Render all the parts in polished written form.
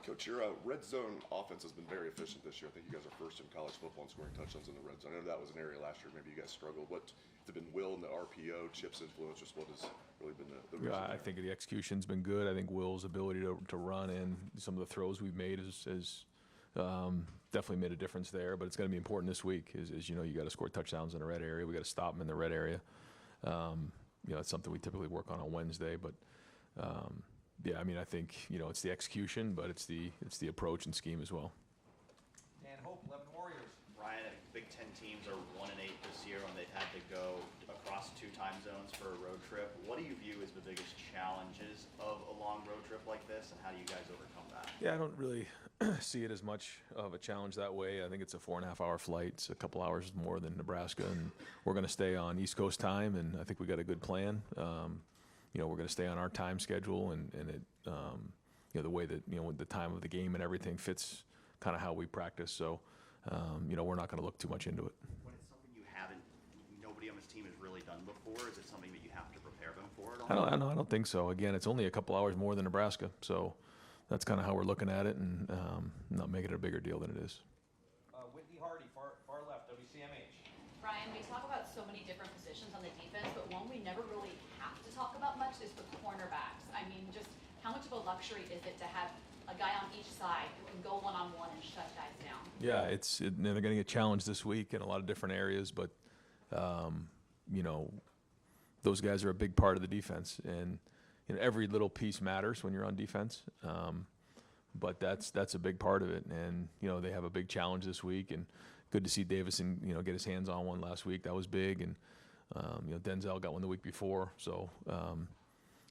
Coach, your red zone offense has been very efficient this year. I think you guys are first in college football in scoring touchdowns in the red zone. I know that was an area last year maybe you guys struggled. What has it been? Will and the RPO, Chip's influence, just what has really been the reason? I think the execution's been good. I think Will's ability to run and some of the throws we've made has definitely made a difference there. But it's going to be important this week. As you know, you got to score touchdowns in the red area. We got to stop them in the red area. It's something we typically work on Wednesday, but. Yeah, I mean, I think it's the execution, but it's the approach and scheme as well. Dan Hope, 11 Warriors. Ryan, I think Big Ten teams are 1-8 this year when they've had to go across 2 time zones for a road trip. What do you view as the biggest challenges of a long road trip like this, and how do you guys overcome that? Yeah, I don't really see it as much of a challenge that way. I think it's a 4.5-hour flight. It's a couple hours more than Nebraska, and we're going to stay on East Coast time, and I think we got a good plan. We're going to stay on our time schedule, and it, the way that, the time of the game and everything fits kind of how we practice. So, we're not going to look too much into it. When it's something nobody on this team has really done before, is it something that you have to prepare them for at all? I don't think so. Again, it's only a couple hours more than Nebraska. So that's kind of how we're looking at it, and not making it a bigger deal than it is. Whitney Hardy, far left, WCMH. Brian, we talk about so many different positions on the defense, but one we never really have to talk about much is the cornerbacks. I mean, just how much of a luxury is it to have a guy on each side who can go one-on-one and shut guys down? Yeah, they're going to get challenged this week in a lot of different areas, but, those guys are a big part of the defense. And, every little piece matters when you're on defense. But that's a big part of it. And, they have a big challenge this week, and good to see Davison, get his hands on one last week. That was big. And, Denzel got one the week before. So,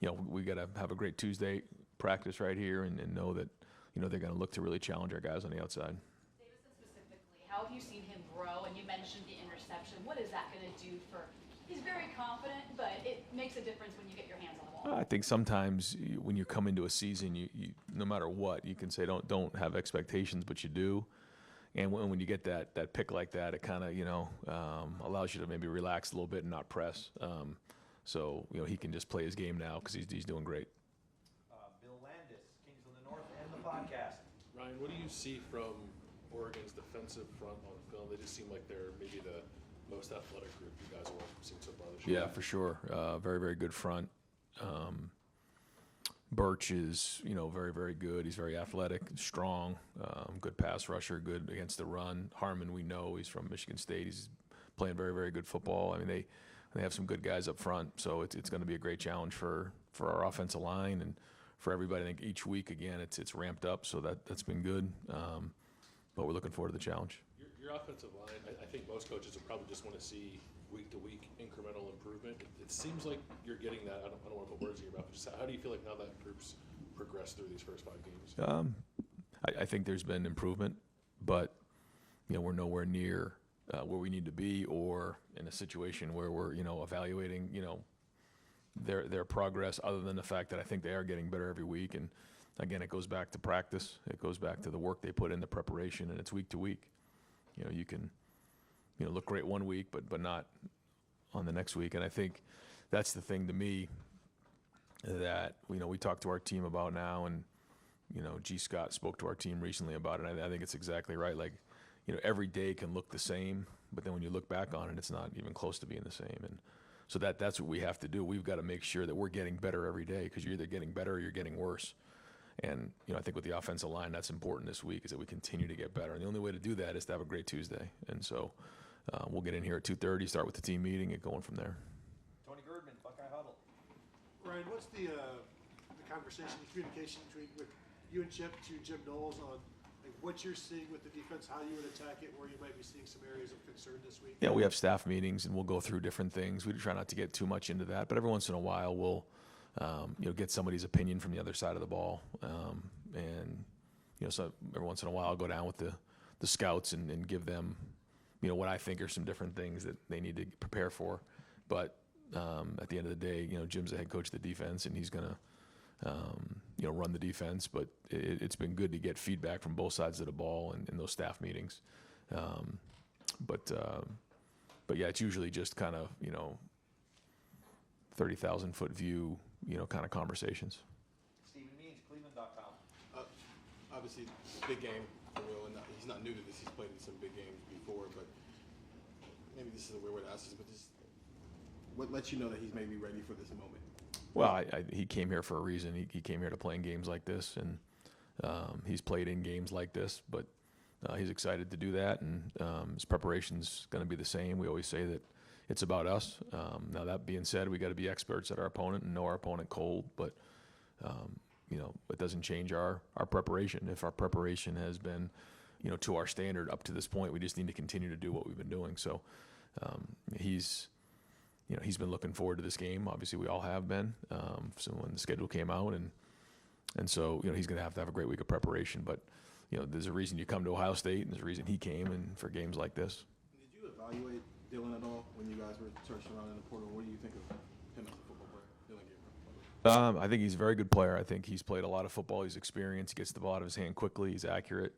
we got to have a great Tuesday practice right here and know that, they're going to look to really challenge our guys on the outside. Davison specifically, how have you seen him grow? And you mentioned the interception. What is that going to do for – he's very confident, but it makes a difference when you get your hands on the ball. I think sometimes when you come into a season, you no matter what, you can say don't have expectations, but you do. And when you get that pick like that, it kind of, allows you to maybe relax a little bit and not press. So, he can just play his game now because he's doing great. Bill Landis, Kings of the North, and the podcast. Ryan, what do you see from Oregon's defensive front on film? They just seem like they're maybe the most athletic group you guys have seen so far this year. Yeah, for sure. Very, very good front. Birch is, very, very good. He's very athletic, strong, good pass rusher, good against the run. Harmon, we know, he's from Michigan State. He's playing very, very good football. I mean, they have some good guys up front, so it's going to be a great challenge for our offensive line and for everybody. I think each week, again, it's ramped up, so that's been good. But we're looking forward to the challenge. Your offensive line, I think most coaches would probably just want to see week-to-week incremental improvement. It seems like you're getting that. I don't want to put words in your mouth, but just how do you feel like now that group's progressed through these first 5 games? I think there's been improvement, but we're nowhere near where we need to be, or in a situation where we're evaluating their progress. Other than the fact that I think they are getting better every week, and again, it goes back to practice. It goes back to the work they put in the preparation, and it's week to week. You can look great one week, but not on the next week. And I think that's the thing to me that we talked to our team about now, and G. Scott spoke to our team recently about it. I think it's exactly right. Like every day can look the same, but then when you look back on it, it's not even close to being the same. And so that's what we have to do. We've got to make sure that we're getting better every day, because you're either getting better or you're getting worse. And I think with the offensive line, that's important this week, is that we continue to get better. And the only way to do that is to have a great Tuesday. And so we'll get in here at 2:30, start with the team meeting, and going from there. Tony Girdman, Buckeye Huddle. Ryan, what's the conversation, the communication with you and Chip to Jim Knowles on what you're seeing with the defense, how you would attack it, where you might be seeing some areas of concern this week? Yeah, we have staff meetings, and we'll go through different things. We try not to get too much into that, but every once in a while we'll get somebody's opinion from the other side of the ball. And so every once in a while I'll go down with the scouts and give them, what I think are some different things that they need to prepare for. But at the end of the day, Jim's the head coach of the defense, and he's going to, run the defense. But it's been good to get feedback from both sides of the ball in those staff meetings. But yeah, it's usually just kind of, 30,000-foot view, kind of conversations. Stephen Means, Cleveland.com. obviously big game for Will, and he's not new to this. He's played in some big games before, but maybe this is a weird way to ask this, but just what lets you know that he's maybe ready for this moment? Well, he came here for a reason. He came here to play in games like this, and he's played in games like this, but he's excited to do that, and his preparation's going to be the same. We always say that it's about us. Now, that being said, we got to be experts at our opponent and know our opponent cold, but it doesn't change our preparation. If our preparation has been, to our standard up to this point, we just need to continue to do what we've been doing. So he's been looking forward to this game. Obviously, we all have been. So when the schedule came out, and so he's going to have a great week of preparation. But there's a reason you come to Ohio State, and there's a reason he came, and for games like this. Did you evaluate Dylan at all when you guys were searching around in the portal? What do you think of him as a football player? Dylan Gabriel. I think he's a very good player. I think he's played a lot of football. He's experienced. He gets the ball out of his hand quickly. He's accurate.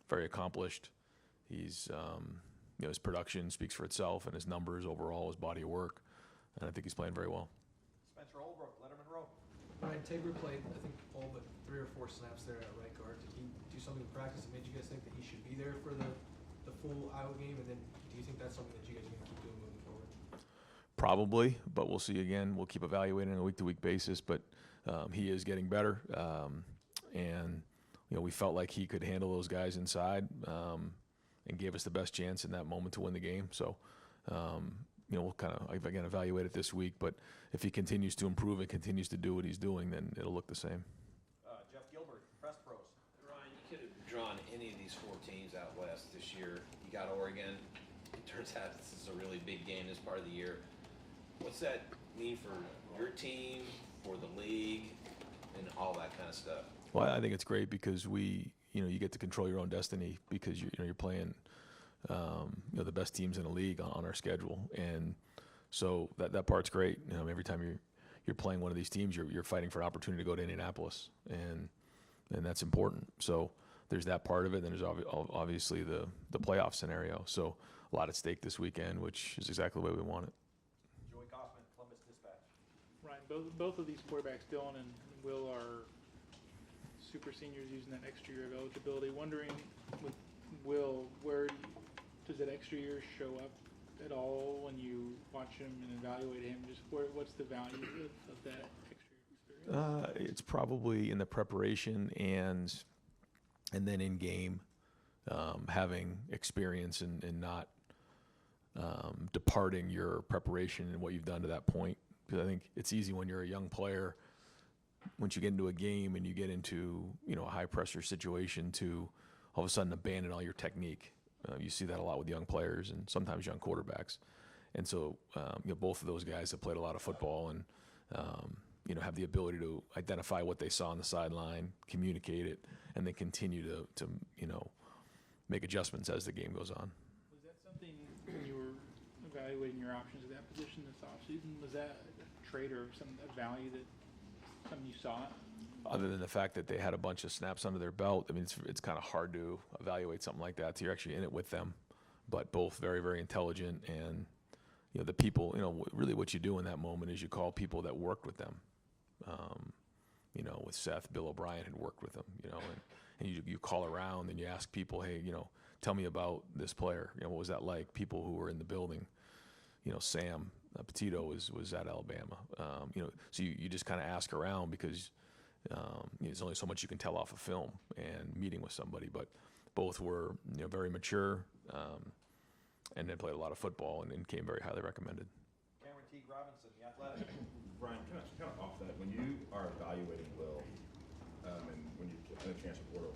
Very accomplished. He's his production speaks for itself, and his numbers overall, his body of work, and I think he's playing very well. Spencer Holbrook, Letterman Row. Ryan Tabor played, I think, all but 3 or 4 snaps there at right guard. Did he do something in practice that made you guys think that he should be there for the full Iowa game? And then do you think that's something that you guys are going to keep doing moving forward? Probably, but we'll see again. We'll keep evaluating on a week-to-week basis, but he is getting better, and we felt like he could handle those guys inside, and gave us the best chance in that moment to win the game. So, we'll kind of, again, evaluate it this week. But if he continues to improve and continues to do what he's doing, then it'll look the same. Jeff Gilbert, Press Pros. Ryan, you could have drawn any of these 4 teams out west this year. You got Oregon. It turns out this is a really big game this part of the year. What's that mean for your team, for the league, and all that kind of stuff? Well, I think it's great because you get to control your own destiny because you're playing the best teams in the league on our schedule, and so that part's great. Every time you're playing one of these teams, you're fighting for an opportunity to go to Indianapolis, and that's important. So there's that part of it. Then there's obviously the playoff scenario. So a lot at stake this weekend, which is exactly the way we want it. Joey Kaufman, Columbus Dispatch. Ryan, both of these quarterbacks, Dylan and Will, are super seniors using that extra year of eligibility. Wondering with Will, where does that extra year show up at all when you watch him and evaluate him? Just what's the value of that extra year experience? It's probably in the preparation and then in game, having experience and not departing your preparation and what you've done to that point. Because I think it's easy when you're a young player, once you get into a game and you get into a high pressure situation, to all of a sudden abandon all your technique. You see that a lot with young players and sometimes young quarterbacks. And so both of those guys have played a lot of football and have the ability to identify what they saw on the sideline, communicate it, and then continue to make adjustments as the game goes on. Was that something when you were evaluating your options at that position this offseason? Was that a trait or a value that something you saw? Other than the fact that they had a bunch of snaps under their belt, I mean, it's kind of hard to evaluate something like that. So you're actually in it with them, but both very, very intelligent. And the people, really what you do in that moment is you call people that worked with them. With Seth, Bill O'Brien had worked with them, and you call around and you ask people, hey, tell me about this player. What was that like? People who were in the building, Sam Petito was at Alabama. So you just kind of ask around because there's only so much you can tell off of film and meeting with somebody. But both were very mature, and then played a lot of football and came very highly recommended. Cameron T. Robinson, The Athletic. Brian, kind of off that, when you are evaluating Will, and when you in the transfer portal,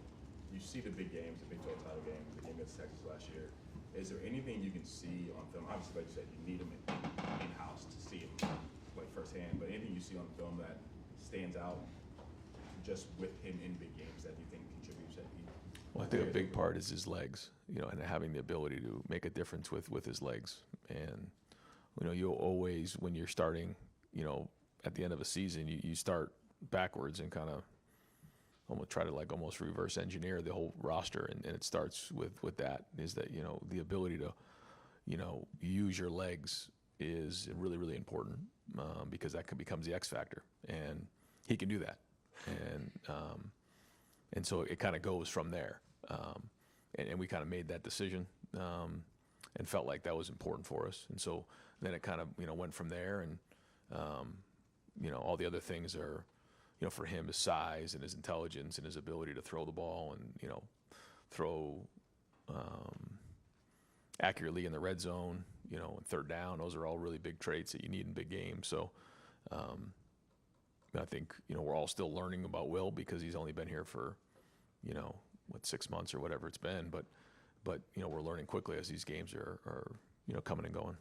you see the big games, the Big 12 title game, the game against Texas last year. Is there anything you can see on film? Obviously, like you said, you need him in-house to see him play firsthand, but anything you see on film that stands out just with him in big games that you think contributes? Well, I think a big part is his legs, and having the ability to make a difference with his legs. And, you'll always, when you're starting, at the end of a season, you start backwards and kind of almost try to almost reverse engineer the whole roster. And it starts with that, is that, the ability to, use your legs is really, really important, because that becomes the X factor. And he can do that. And, And so it kind of goes from there. And we kind of made that decision and felt like that was important for us. And so then it kind of, went from there. And, all the other things are, for him, his size and his intelligence and his ability to throw the ball and, throw accurately in the red zone, and third down. Those are all really big traits that you need in big games. So I think, we're all still learning about Will because he's only been here for, 6 months or whatever it's been. But we're learning quickly as these games are coming and going.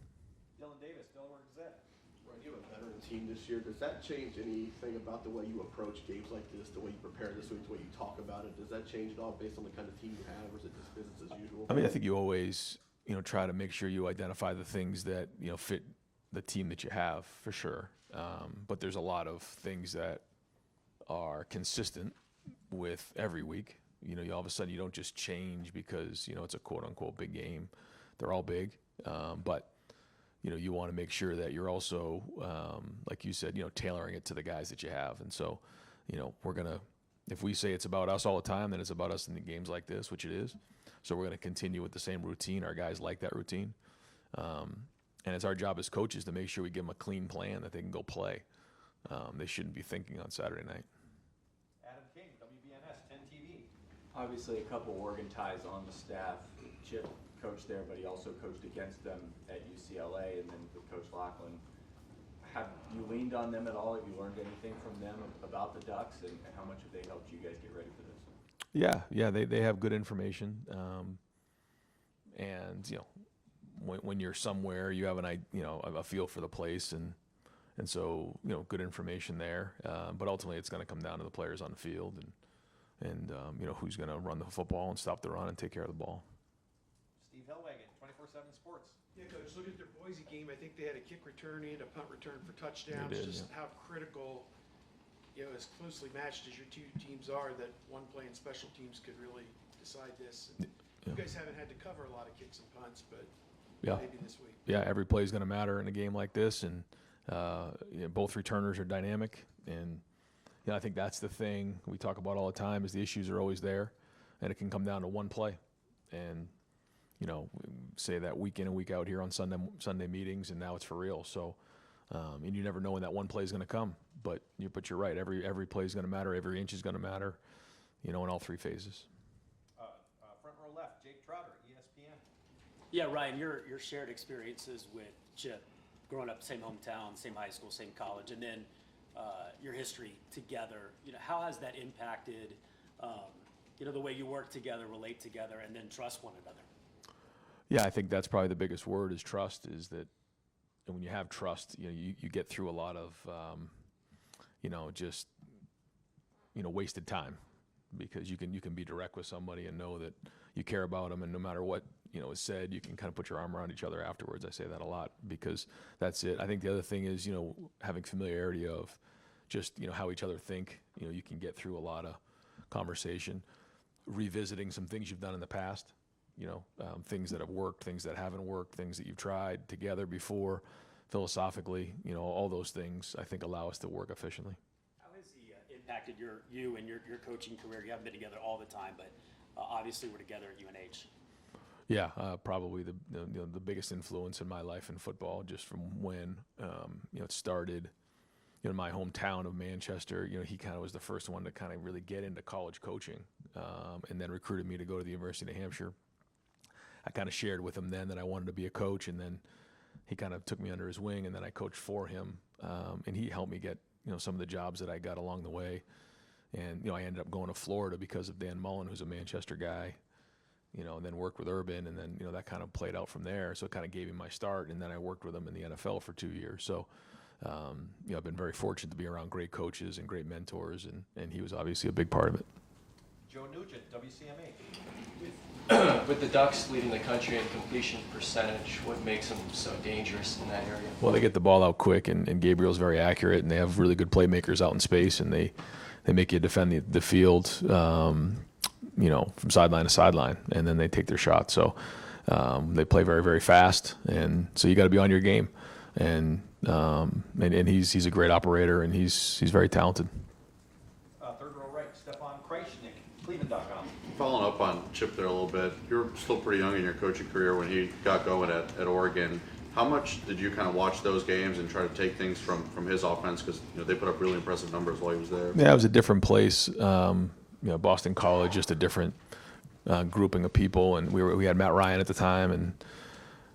Dylan Davis, Delaware Gazette. Ryan, you have a veteran team this year. Does that change anything about the way you approach games like this, the way you prepare this week, the way you talk about it? Does that change at all based on the kind of team you have, or is it just business as usual? I mean, I think you always, try to make sure you identify the things that, fit the team that you have, for sure. But there's a lot of things that are consistent with every week. All of a sudden you don't just change because, it's a quote-unquote big game. They're all big. But, you want to make sure that you're also, like you said, tailoring it to the guys that you have. And so, we're going to, if we say it's about us all the time, then it's about us in the games like this, which it is. So we're going to continue with the same routine. Our guys like that routine. And it's our job as coaches to make sure we give them a clean plan that they can go play. They shouldn't be thinking on Saturday night. Adam King, WBNS 10 TV. Obviously, a couple Oregon ties on the staff. Chip coached there, but he also coached against them at UCLA, and then with Coach Laughlin. Have you leaned on them at all? Have you learned anything from them about the Ducks, and how much have they helped you guys get ready for this? Yeah, they have good information. And when you're somewhere, you have a feel for the place, and so good information there. But ultimately, it's going to come down to the players on the field, and who's going to run the football and stop the run and take care of the ball. Steve Hellwagen, 24/7 Sports. Yeah, Coach, look at their Boise game. I think they had a kick return and a punt return for touchdowns. They did, just yeah. how critical, as closely matched as your two teams are, that one play in special teams could really decide this. And you guys haven't had to cover a lot of kicks and punts, but maybe this week. Yeah, every play is going to matter in a game like this, and both returners are dynamic. And I think that's the thing we talk about all the time is the issues are always there, and it can come down to one play. And we say that week in and week out here on Sunday meetings, and now it's for real. So, and you never know when that one play is going to come. But you're right. Every play is going to matter. Every inch is going to matter. In all three phases. Front row left, Jake Trotter, ESPN. Yeah, Ryan, your shared experiences with Chip, growing up same hometown, same high school, same college, and then your history together. How has that impacted, the way you work together, relate together, and then trust one another? Yeah, I think that's probably the biggest word is trust. Is that and when you have trust, you get through a lot of, wasted time, because you can be direct with somebody and know that you care about them, and no matter what is said, you can kind of put your arm around each other afterwards. I say that a lot because that's it. I think the other thing is having familiarity of just how each other think. You can get through a lot of conversation, revisiting some things you've done in the past. Things that have worked, things that haven't worked, things that you've tried together before, philosophically, all those things I think allow us to work efficiently. How has he impacted you and your coaching career? You haven't been together all the time, but obviously we're together at UNH. Yeah, probably the biggest influence in my life in football, just from when it started. In my hometown of Manchester, he kind of was the first one to kind of really get into college coaching, and then recruited me to go to the University of New Hampshire. I kind of shared with him then that I wanted to be a coach, and then he kind of took me under his wing, and then I coached for him, and he helped me get some of the jobs that I got along the way. And I ended up going to Florida because of Dan Mullen, who's a Manchester guy, and then worked with Urban, and then that kind of played out from there. So it kind of gave me my start, and then I worked with him in the NFL for 2 years. So I've been very fortunate to be around great coaches and great mentors, and he was obviously a big part of it. Joe Nugent, WCMA. With the Ducks leading the country in completion percentage, what makes them so dangerous in that area? Well, they get the ball out quick, and Gabriel's very accurate, and they have really good playmakers out in space, and they make you defend the field, from sideline to sideline, and then they take their shot. So they play very, very fast, and so you got to be on your game. And he's a great operator, and he's very talented. Third row right, Stefan Kreisnick, Following up on Chip there a little bit, you're still pretty young in your coaching career when he got going at Oregon. How much did you kind of watch those games and try to take things from his offense? Because they put up really impressive numbers while he was there. Yeah, it was a different place. Boston College, just a different grouping of people, and we had Matt Ryan at the time, and it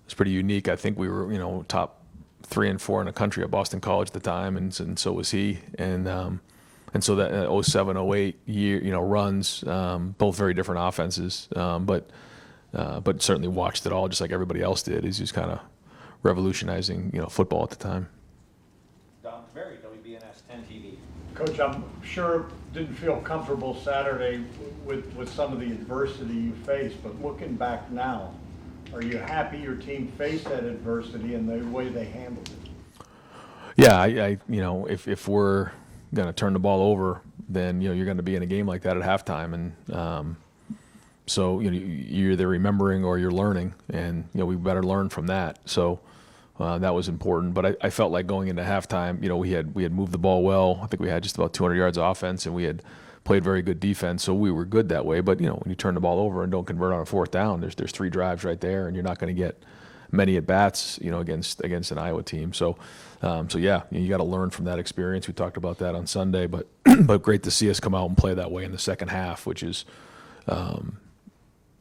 was pretty unique. I think we were top 3 and 4 in the country at Boston College at the time, and so was he. And so that 07, 08 year, runs, both very different offenses, but certainly watched it all just like everybody else did. He's just kind of revolutionizing, football at the time. Don Berry, WBNS 10 TV. Coach, I'm sure didn't feel comfortable Saturday with some of the adversity you faced, but looking back now, are you happy your team faced that adversity and the way they handled it? Yeah, if we're going to turn the ball over, then you're going to be in a game like that at halftime, and so you're either remembering or you're learning, and we better learn from that. So that was important. But I felt like going into halftime, we had moved the ball well. I think we had just about 200 yards of offense, and we had played very good defense, so we were good that way. But when you turn the ball over and don't convert on a 4th down, there's 3 drives right there, and you're not going to get many at bats, against an Iowa team. So yeah, you got to learn from that experience. We talked about that on Sunday, but but great to see us come out and play that way in the second half, which is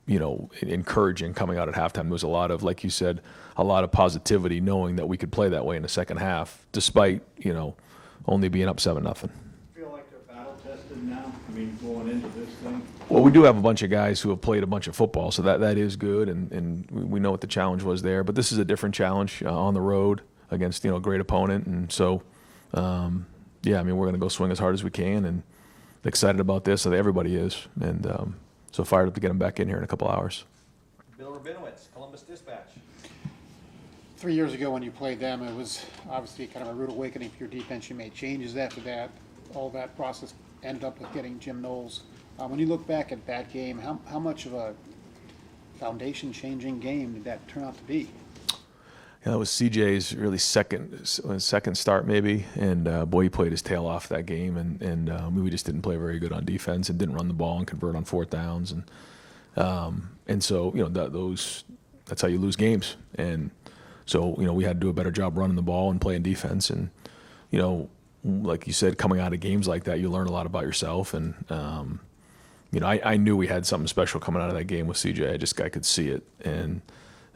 encouraging coming out at halftime. There was a lot of, like you said, a lot of positivity knowing that we could play that way in the second half, despite only being up 7-0. Feel like they're battle tested now? I mean, going into this thing. Well, we do have a bunch of guys who have played a bunch of football, so that is good, and we know what the challenge was there. But this is a different challenge on the road against a great opponent, and so we're going to go swing as hard as we can, and excited about this. So everybody is, and so fired up to get them back in here in a couple hours. Bill Rabinowitz, Columbus Dispatch. 3 years ago when you played them, it was obviously kind of a rude awakening for your defense. You made changes after that. All that process ended up with getting Jim Knowles. When you look back at that game, how much of a foundation-changing game did that turn out to be? Yeah, that was CJ's really second start maybe, and boy, he played his tail off that game, and we just didn't play very good on defense and didn't run the ball and convert on 4th downs, and so that's how you lose games, and so we had to do a better job running the ball and playing defense, and like you said, coming out of games like that, you learn a lot about yourself, and I knew we had something special coming out of that game with CJ. I could see it, and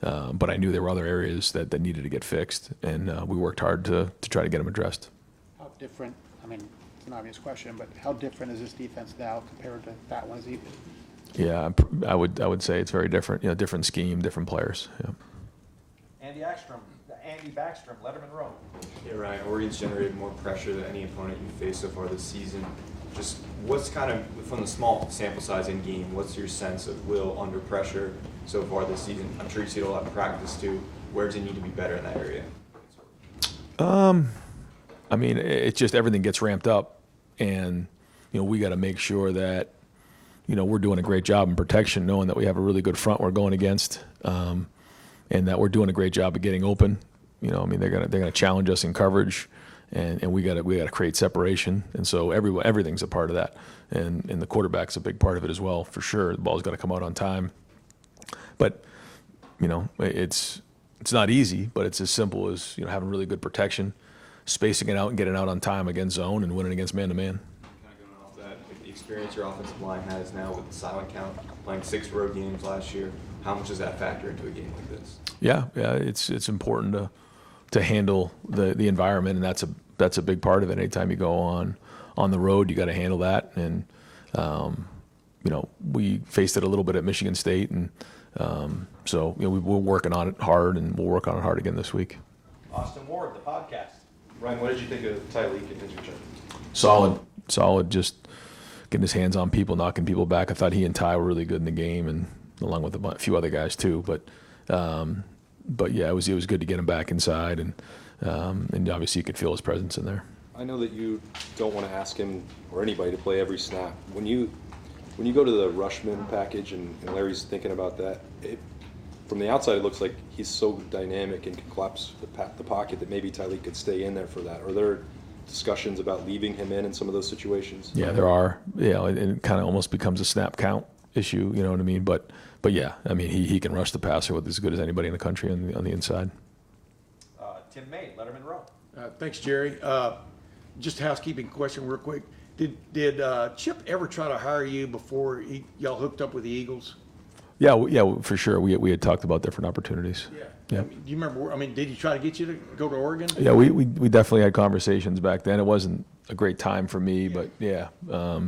but I knew there were other areas that needed to get fixed, and we worked hard to try to get them addressed. How different, I mean, it's an obvious question, but how different is this defense now compared to that one? Yeah, I would say it's very different. Different scheme, different players. Yeah. Andy Backstrom, Letterman Row. Yeah, Ryan, Oregon's generated more pressure than any opponent you faced so far this season. Just what's kind of, from the small sample size in game, what's your sense of Will under pressure so far this season? I'm sure you see it a lot in practice too. Where does he need to be better in that area? I mean, it's just everything gets ramped up, and we got to make sure that we're doing a great job in protection, knowing that we have a really good front we're going against, and that we're doing a great job of getting open. I mean, they're gonna challenge us in coverage, and we got to create separation, and so everything's a part of that, and the quarterback's a big part of it as well, for sure. The ball's got to come out on time, but it's not easy, but it's as simple as having really good protection, spacing it out and getting out on time against zone, and winning against man-to-man. Kind of going off that, with the experience your offensive line has now with the silent count, playing 6 road games last year, how much does that factor into a game like this? Yeah, it's important to handle the environment, and that's a big part of it. Anytime you go on the road, you got to handle that, and we faced it a little bit at Michigan State, and so we're working on it hard, and we'll work on it hard again this week. Austin Ward, the podcast. Ryan, what did you think of Tyleek in his return? Solid, just getting his hands on people, knocking people back. I thought he and Ty were really good in the game, and along with a few other guys too, but yeah, it was good to get him back inside, and obviously you could feel his presence in there. I know that you don't want to ask him or anybody to play every snap. When you go to the Rushman package and Larry's thinking about that, from the outside it looks like he's so dynamic and can collapse the pocket that maybe Tyleek could stay in there for that. Are there discussions about leaving him in some of those situations? Yeah, there are. It kind of almost becomes a snap count, issue. You know what I mean? But yeah, I mean he can rush the passer with as good as anybody in the country on the inside. Tim May, Letterman Row. Thanks, Jerry. Just a housekeeping question real quick. Did Chip ever try to hire you before y'all hooked up with the Eagles? Yeah, for sure. We had talked about different opportunities. Yeah. I mean, do you remember? I mean, did he try to get you to go to Oregon? Yeah, we definitely had conversations back then. It wasn't a great time for me, but yeah. I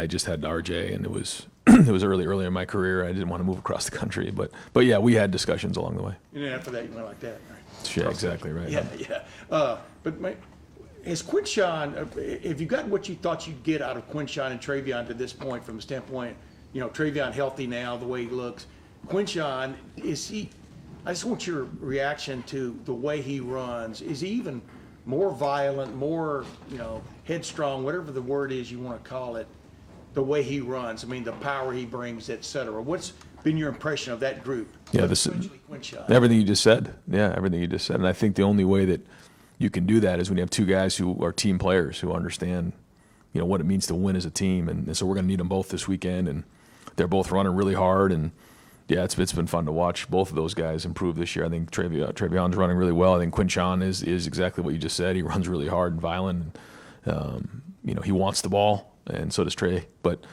just had RJ, and it was it was early in my career. I didn't want to move across the country, but yeah, we had discussions along the way. And then after that, you went like that, right? Yeah, exactly right. Yeah. Has Quinshawn, have you gotten what you thought you'd get out of Quinshawn and Travion to this point from the standpoint, Travion healthy now, the way he looks? Quinshawn, I just want your reaction to the way he runs. Is he even more violent, more, headstrong, whatever the word is you want to call it, the way he runs? I mean, the power he brings, et cetera. What's been your impression of that group? Yeah, everything you just said. Yeah, everything you just said. And I think the only way that you can do that is when you have two guys who are team players who understand, what it means to win as a team. And so we're going to need them both this weekend. And they're both running really hard. And yeah, it's been fun to watch both of those guys improve this year. I think Travion's running really well. I think Quinshawn is exactly what you just said. He runs really hard and violent. And, he wants the ball, and so does Trey. But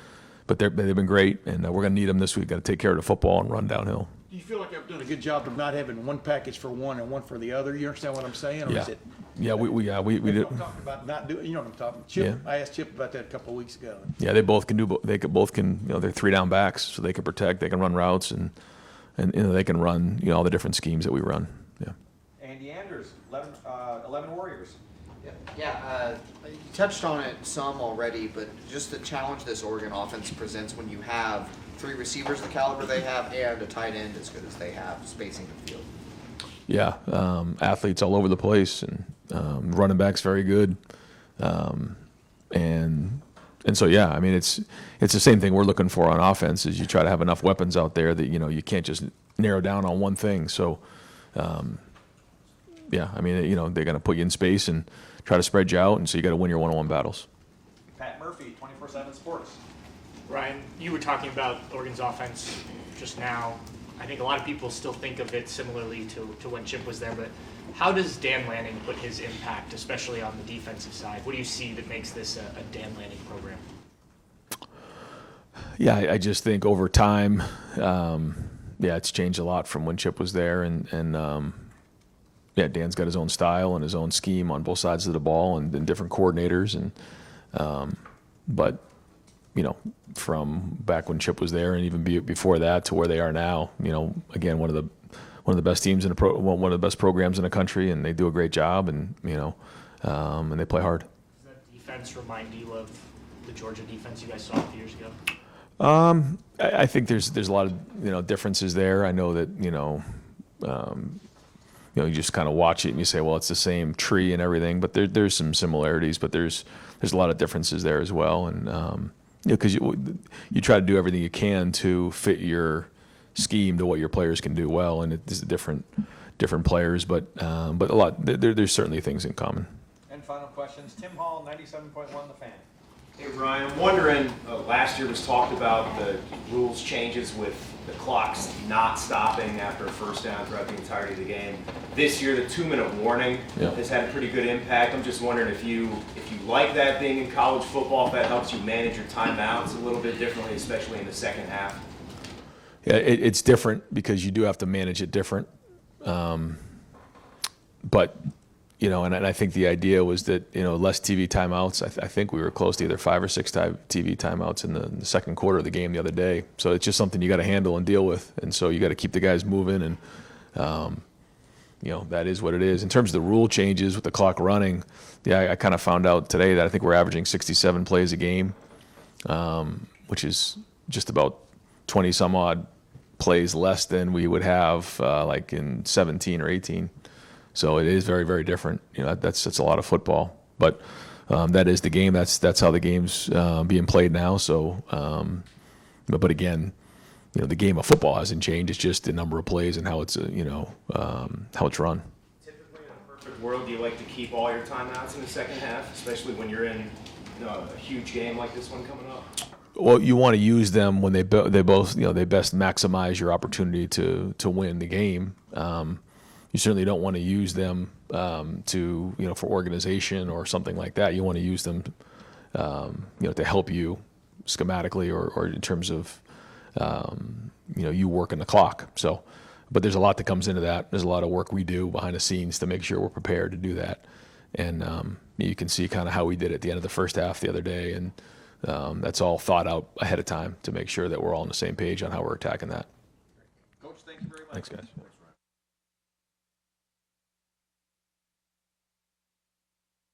they've been great, and we're going to need them this week. Got to take care of the football and run downhill. Do you feel like I've done a good job of not having one package for one and one for the other? You understand what I'm saying? Or Yeah. Is it, Yeah, we do. I'm talking about not doing. You know what I'm talking. Chip, Yeah. I asked Chip about that a couple of weeks ago. Yeah, they both can do. They both can. They're 3 down backs, so they can protect. They can run routes, and they can run. All the different schemes that we run. Yeah. Andy Anders, 11 Warriors. Yeah, you touched on it some already, but just the challenge this Oregon offense presents when you have 3 receivers the caliber they have and a tight end as good as they have, spacing the field. Yeah, athletes all over the place, and running backs very good, and so yeah, I mean it's the same thing we're looking for on offense. Is you try to have enough weapons out there that you can't just narrow down on one thing. So, yeah, I mean they're going to put you in space and try to spread you out, and so you got to win your one-on-one battles. Pat Murphy, 24/7 Sports. Ryan, you were talking about Oregon's offense just now. I think a lot of people still think of it similarly to when Chip was there, but how does Dan Lanning put his impact, especially on the defensive side? What do you see that makes this a Dan Lanning program? Yeah, I just think over time, it's changed a lot from when Chip was there, and Dan's got his own style and his own scheme on both sides of the ball, and different coordinators, and but from back when Chip was there, and even before that to where they are now, again one of the best teams in one of the best programs in the country, and they do a great job, and and they play hard. Does that defense remind you of the Georgia defense you guys saw a few years ago? I think there's a lot of differences there. I know that you just kind of watch it and you say, well, it's the same tree and everything, but there's some similarities, but there's a lot of differences there as well, and because you try to do everything you can to fit your scheme to what your players can do well, and it's different players, but a lot there's certainly things in common. And final questions, Tim Hall, 97.1 The Fan. Hey Ryan, I'm wondering, last year was talked about the rules changes with the clocks not stopping after a first down throughout the entirety of the game. This year, the 2-minute warning has had a pretty good impact. I'm just wondering if you like that being in college football, if that helps you manage your timeouts a little bit differently, especially in the second half. Yeah, it's different because you do have to manage it different. But, and I think the idea was that, less TV timeouts. I think we were close to either 5 or 6 TV timeouts in the second quarter of the game the other day. So it's just something you got to handle and deal with. And so you got to keep the guys moving, and, that is what it is. In terms of the rule changes with the clock running, I kind of found out today that I think we're averaging 67 plays a game, which is just about 20 some odd plays less than we would have like in 17 or 18. So it is very, very different. That's a lot of football, but that is the game. That's how the game's being played now. So, but again, the game of football hasn't changed. It's just the number of plays and how it's how it's run. Typically, in a perfect world, do you like to keep all your timeouts in the second half, especially when you're in a huge game like this one coming up? Well, you want to use them when they both they best maximize your opportunity to win the game. You certainly don't want to use them to for organization or something like that. You want to use them to help you schematically or in terms of you working the clock. So, but there's a lot that comes into that. There's a lot of work we do behind the scenes to make sure we're prepared to do that. And you can see kind of how we did it at the end of the first half the other day, and that's all thought out ahead of time to make sure that we're all on the same page on how we're attacking that. Coach, thank you very much. Thanks, guys.